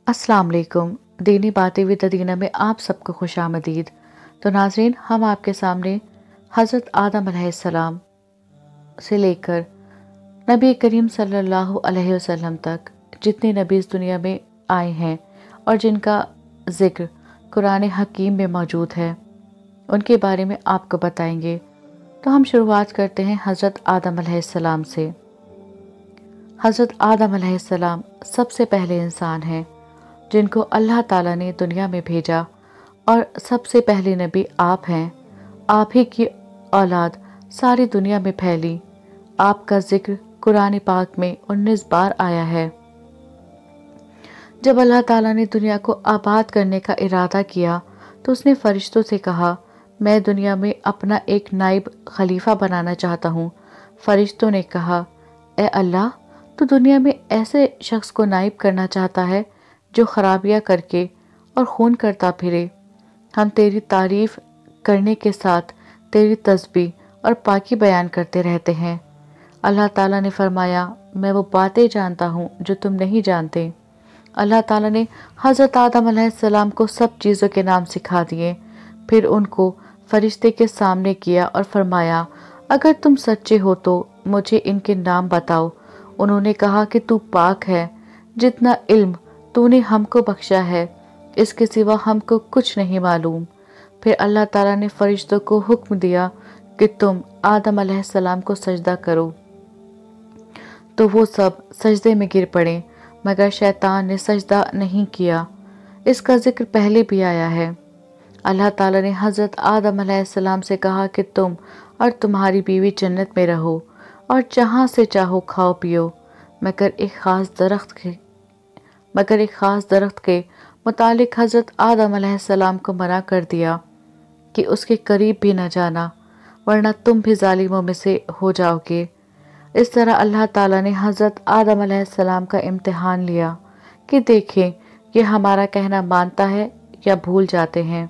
अस्सलाम वालेकुम। दीनी बातें विद अदीना में आप सबको खुश आमदीद। तो नाज़रीन, हम आपके सामने हज़रत आदम अलैहिस्सलाम से लेकर नबी करीम सल्लल्लाहु अलैहि वसल्लम तक जितने नबी इस दुनिया में आए हैं और जिनका ज़िक्र कुरान हकीम में मौजूद है, उनके बारे में आपको बताएंगे। तो हम शुरुआत करते हैं हज़रत आदम अलैहिस्सलाम से। हज़रत आदम अलैहिस्सलाम सबसे पहले इंसान हैं जिनको अल्लाह ताला ने दुनिया में भेजा, और सबसे पहले नबी आप हैं। आप ही की औलाद सारी दुनिया में फैली। आपका जिक्र कुरान पाक में 19 बार आया है। जब अल्लाह ताला ने दुनिया को आबाद करने का इरादा किया तो उसने फरिश्तों से कहा, मैं दुनिया में अपना एक नाइब खलीफा बनाना चाहता हूँ। फरिश्तों ने कहा, ए अल्लाह, तो दुनिया में ऐसे शख्स को नाइब करना चाहता है जो खराबियाँ करके और खून करता फिरे। हम तेरी तारीफ़ करने के साथ तेरी तस्बीह और पाकी बयान करते रहते हैं। अल्लाह ताला ने फरमाया, मैं वो बातें जानता हूँ जो तुम नहीं जानते। अल्लाह ताला ने हज़रत आदम अलैहिस्सलाम को सब चीज़ों के नाम सिखा दिए। फिर उनको फरिश्ते के सामने किया और फरमाया, अगर तुम सच्चे हो तो मुझे इनके नाम बताओ। उन्होंने कहा कि तू पाक है, जितना इल्म तूने हमको बख्शा है इसके सिवा हमको कुछ नहीं मालूम। फिर अल्लाह ताला ने फरिश्तों को हुक्म दिया कि तुम आदम अलैहिस्सलाम को सजदा करो, तो वो सब सजदे में गिर पड़े, मगर शैतान ने सजदा नहीं किया। इसका जिक्र पहले भी आया है। अल्लाह ताला ने हज़रत आदम अलैहिस्सलाम से कहा कि तुम और तुम्हारी बीवी जन्नत में रहो और जहाँ से चाहो खाओ पियो, मगर एक ख़ास दरख्त के मुतालिक हज़रत आदम अलैहिस्सलाम को मना कर दिया कि उसके करीब भी न जाना, वरना तुम भी जालिमों में से हो जाओगे। इस तरह अल्लाह ताला ने हज़रत आदम अलैहिस्सलाम का इम्तिहान लिया कि देखें कि हमारा कहना मानता है या भूल जाते हैं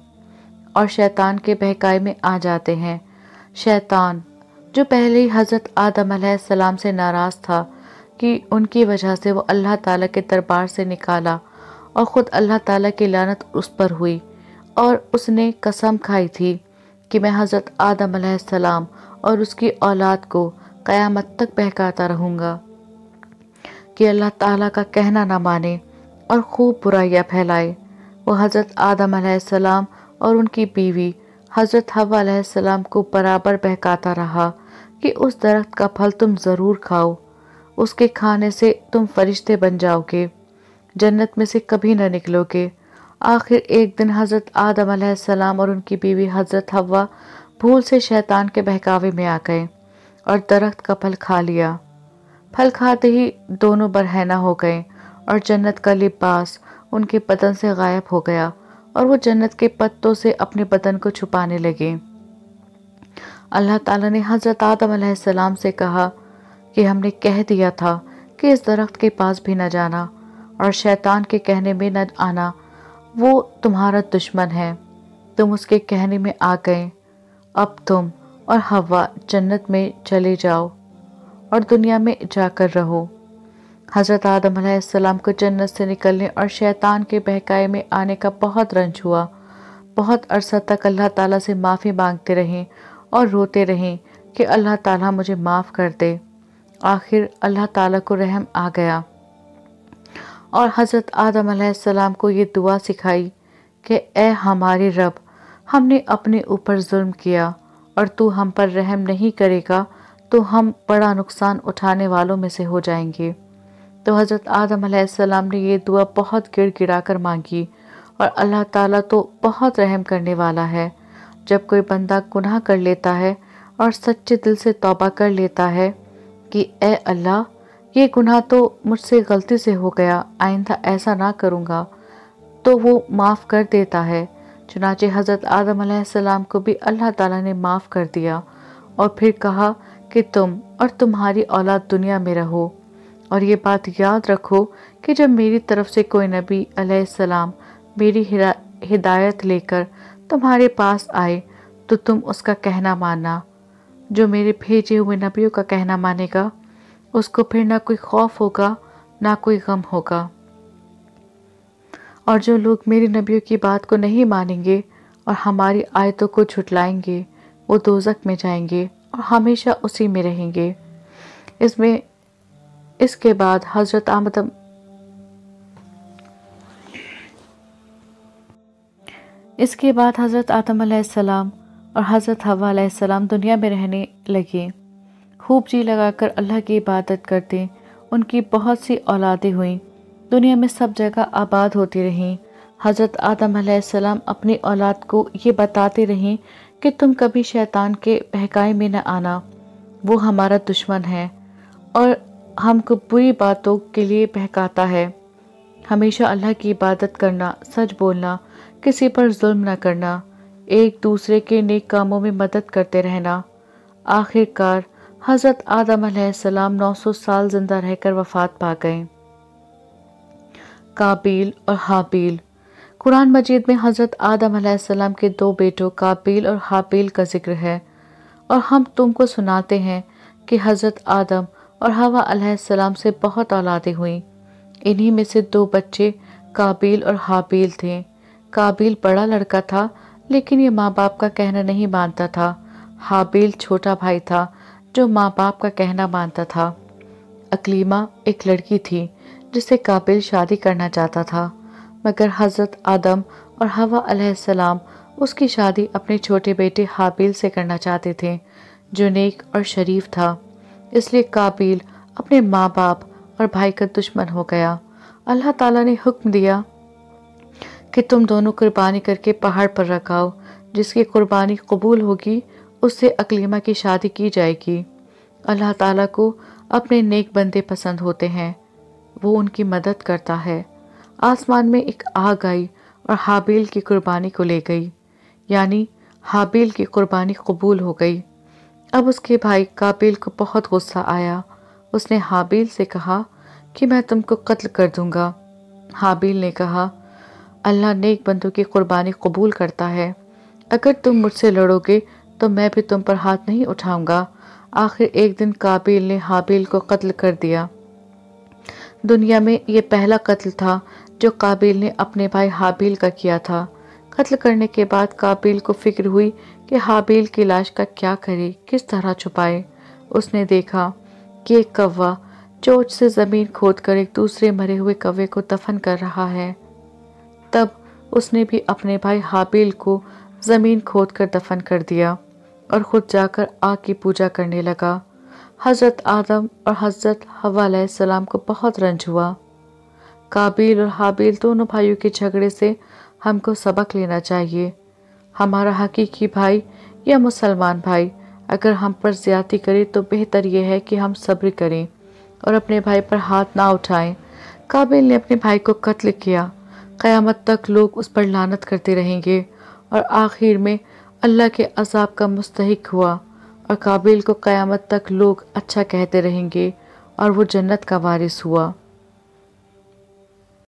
और शैतान के बहकावे में आ जाते हैं। शैतान जो पहले ही हज़रत आदम अलैहिस्सलाम से नाराज़ था कि उनकी वजह से वो अल्लाह ताला के दरबार से निकाला, और ख़ुद अल्लाह ताला की लानत उस पर हुई, और उसने कसम खाई थी कि मैं हज़रत आदम अलैहिस्सलाम और उसकी औलाद को क़यामत तक बहकाता रहूँगा कि अल्लाह ताला का कहना ना माने और खूब बुराइयाँ फैलाए। वो हज़रत आदम अलैहिस्सलाम और उनकी बीवी हज़रत हव्वा अलैहिस्सलाम को बराबर बहकाता रहा कि उस दरख्त का फल तुम ज़रूर खाओ, उसके खाने से तुम फरिश्ते बन जाओगे, जन्नत में से कभी न निकलोगे। आखिर एक दिन हज़रत आदम अलैहिस्सलाम और उनकी बीवी हज़रत हव्वा भूल से शैतान के बहकावे में आ गए और दरख्त का फल खा लिया। फल खाते ही दोनों बरहना हो गए और जन्नत का लिबास उनके बदन से गायब हो गया, और वो जन्नत के पत्तों से अपने बदन को छुपाने लगे। अल्लाह ताला ने हज़रत आदम अलैहिस्सलाम से कहा कि हमने कह दिया था कि इस दरख्त के पास भी न जाना और शैतान के कहने में न आना, वो तुम्हारा दुश्मन है। तुम उसके कहने में आ गए। अब तुम और हव्वा जन्नत में चले जाओ और दुनिया में जाकर रहो। हज़रत आदम अलैहिस्सलाम को जन्नत से निकलने और शैतान के बहकावे में आने का बहुत रंज हुआ। बहुत अरसा तक अल्लाह ताला से माफ़ी मांगते रहें और रोते रहें कि अल्लाह ताला मुझे माफ़ कर दे। आखिर अल्लाह ताला को रहम आ गया और हज़रत आदम अलैहिस्सलाम को ये दुआ सिखाई कि ए हमारे रब, हमने अपने ऊपर जुल्म किया और तू हम पर रहम नहीं करेगा तो हम बड़ा नुकसान उठाने वालों में से हो जाएंगे। तो हज़रत आदम अलैहिस्सलाम ने ये दुआ बहुत गिड़गिड़ा कर मांगी, और अल्लाह ताला तो बहुत रहम करने वाला है। जब कोई बंदा गुनाह कर लेता है और सच्चे दिल से तौबा कर लेता है कि ए अल्लाह, ये गुनाह तो मुझसे गलती से हो गया, आइंदा ऐसा ना करूँगा, तो वो माफ़ कर देता है। चुनाचे हज़रत आदम अलैहिस्सलाम को भी अल्लाह ताला ने माफ़ कर दिया और फिर कहा कि तुम और तुम्हारी औलाद दुनिया में रहो, और ये बात याद रखो कि जब मेरी तरफ से कोई नबी अलैहिस्सलाम मेरी हिदायत लेकर तुम्हारे पास आए तो तुम उसका कहना मानना। जो मेरे भेजे हुए नबियों का कहना मानेगा उसको फिर ना कोई खौफ होगा ना कोई गम होगा। اور جو لوگ میری نبیوں کی بات کو نہیں مانیں گے اور ہماری آیتوں کو جھٹلائیں گے وہ دوزخ میں جائیں گے اور ہمیشہ اسی میں رہیں گے۔ اس کے بعد حضرت آدم علیہ السلام اور حضرت حوا علیہ السلام دنیا میں رہنے لگے، خوب جی لگا کر اللہ کی عبادت کرتے۔ ان کی بہت سی اولادیں ہوئیں، دنیا میں سب جگہ آباد ہوتی رہیں۔ حضرت آدم علیہ السلام اپنی اولاد کو یہ بتاتے رہیں کہ تم کبھی شیطان کے بہکاوے میں نہ آنا، وہ ہمارا دشمن ہے اور ہم کو بری باتوں کے لیے بہکاتا ہے۔ ہمیشہ اللہ کی عبادت کرنا، سچ بولنا، کسی پر ظلم نہ کرنا، ایک دوسرے کے نیک کاموں میں مدد کرتے رہنا۔ آخر کار حضرت آدم علیہ السلام 900 سال زندہ رہ کر وفات پا گئے۔ قابیل اور حابیل۔ قرآن مجید میں حضرت آدم علیہ السلام کے 2 بیٹوں قابیل اور حابیل کا ذکر ہے، اور ہم تم کو سناتے ہیں کہ حضرت آدم اور حوا علیہ السلام سے بہت اولادیں ہوئیں۔ انہی میں سے 2 بچے قابیل اور حابیل تھے۔ قابیل بڑا لڑکا تھا لیکن یہ ماں باپ کا کہنا نہیں مانتا تھا۔ حابیل چھوٹا بھائی تھا جو ماں باپ کا کہنا مانتا تھا۔ اکلیمہ ایک لڑکی تھی جسے قابیل شادی کرنا چاہتا تھا، مگر حضرت آدم اور حوا علیہ السلام اس کی شادی اپنے چھوٹے بیٹے حابیل سے کرنا چاہتے تھے جو نیک اور شریف تھا۔ اس لیے قابیل اپنے ماں باپ اور بھائی کا دشمن ہو گیا۔ اللہ تعالیٰ نے حکم دیا کہ تم دونوں قربانی کر کے پہاڑ پر رکھاؤ، جس کی قربانی قبول ہوگی اس سے اکلیمہ کی شادی کی جائے گی۔ اللہ تعالیٰ کو اپنے نیک بندے پسند ہوتے ہیں، وہ ان کی مدد کرتا ہے۔ آسمان میں ایک آگ آئی اور حابیل کی قربانی کو لے گئی، یعنی حابیل کی قربانی قبول ہو گئی۔ اب اس کے بھائی قابیل کو بہت غصہ آیا۔ اس نے حابیل سے کہا کہ میں تم کو قتل کر دوں گا۔ حابیل نے کہا اللہ نیک بندوں کی قربانی قبول کرتا ہے، اگر تم مجھ سے لڑو گے تو میں بھی تم پر ہاتھ نہیں اٹھاؤں گا۔ آخر ایک دن قابیل نے حابیل کو قتل کر دیا۔ دنیا میں یہ پہلا قتل تھا جو قابیل نے اپنے بھائی حابیل کا کیا تھا۔ قتل کرنے کے بعد قابیل کو فکر ہوئی کہ حابیل کی لاش کا کیا کرے، کس طرح چھپائے۔ اس نے دیکھا کہ ایک کوا چونچ سے زمین کھود کر ایک دوسرے مرے ہوئے کوے کو دفن کر رہا ہے۔ تب اس نے بھی اپنے بھائی حابیل کو زمین کھود کر دفن کر دیا اور خود جا کر آگ کی پوجا کرنے لگا۔ حضرت آدم اور حضرت حوا علیہ السلام کو بہت رنج ہوا۔ قابیل اور حابیل دونوں بھائیوں کے جھگڑے سے ہم کو سبق لینا چاہیے۔ ہمارا حقیقی بھائی یا مسلمان بھائی اگر ہم پر زیادتی کرے تو بہتر یہ ہے کہ ہم صبر کریں اور اپنے بھائی پر ہاتھ نہ اٹھائیں۔ قابیل نے اپنے بھائی کو قتل کیا، قیامت تک لوگ اس پر لعنت کرتے رہیں گے اور آخر میں اللہ کے عذاب کا مستحق ہوا، اور قابیل کو قیامت تک لوگ اچھا کہتے رہیں گے اور وہ جنت کا وارث ہوا۔